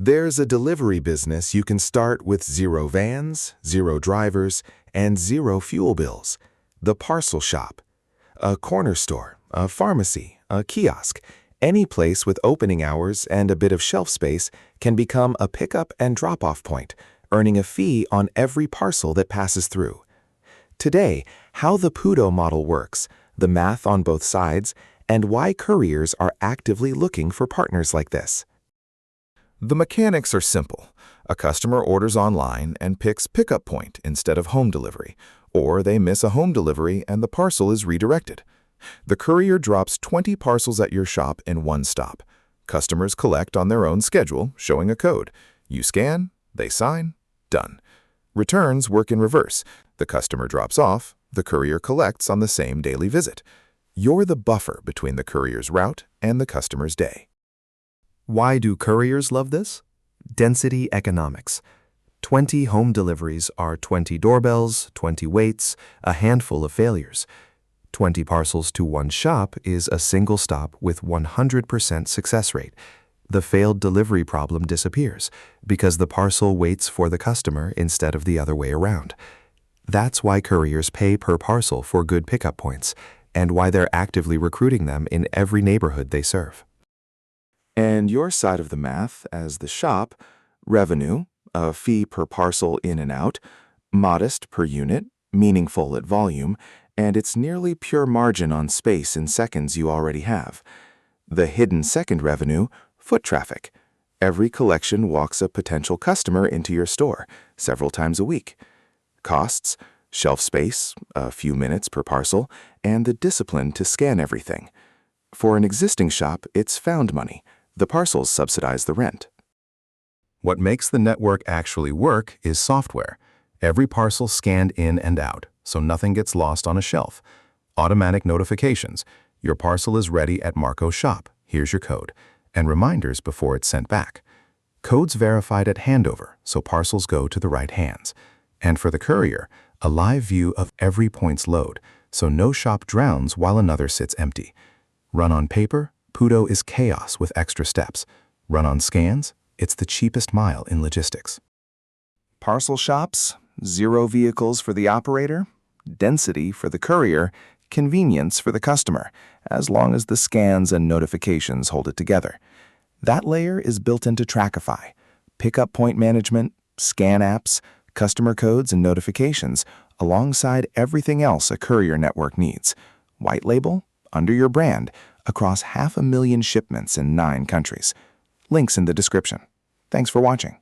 There's a delivery business you can start with 0 vans, 0 drivers, and 0 fuel bills. The Parcel Shop. A corner store, a pharmacy, a kiosk, any place with opening hours and a bit of shelf space can become a pickup and drop-off point, earning a fee on every parcel that passes through. Today, how the PUDO model works, the math on both sides, and why couriers are actively looking for partners like this. The mechanics are simple. A customer orders online and picks pickup point instead of home delivery, or they miss a home delivery and the parcel is redirected. The courier drops 20 parcels at your shop in one stop. Customers collect on their own schedule, showing a code. You scan, they sign, done. Returns work in reverse. The customer drops off, the courier collects on the same daily visit. You're the buffer between the courier's route and the customer's day. Why do couriers love this? Density economics. 20 home deliveries are 20 doorbells, 20 waits, a handful of failures. 20 parcels to one shop is a single stop with 100% success rate. The failed delivery problem disappears because the parcel waits for the customer instead of the other way around. That's why couriers pay per parcel for good pickup points and why they're actively recruiting them in every neighborhood they serve. And your side of the math as the shop, revenue, a fee per parcel in and out, modest per unit, meaningful at volume, and it's nearly pure margin on space in seconds you already have. The hidden second revenue, foot traffic. Every collection walks a potential customer into your store several times a week. Costs, shelf space, a few minutes per parcel, and the discipline to scan everything. For an existing shop, it's found money. The parcels subsidize the rent. What makes the network actually work is software. Every parcel scanned in and out, so nothing gets lost on a shelf. Automatic notifications. Your parcel is ready at Marco's shop. Here's your code. And reminders before it's sent back. Codes verified at handover, so parcels go to the right hands. And for the courier, a live view of every point's load, so no shop drowns while another sits empty. Run on paper, PUDO is chaos with extra steps. Run on scans, it's the cheapest mile in logistics. Parcel shops, 0 vehicles for the operator, density for the courier, convenience for the customer, as long as the scans and notifications hold it together. That layer is built into Trackify. Pickup point management, scan apps, customer codes and notifications, alongside everything else a courier network needs. White label, under your brand, across 500,000 shipments in 9 countries. Links in the description. Thanks for watching.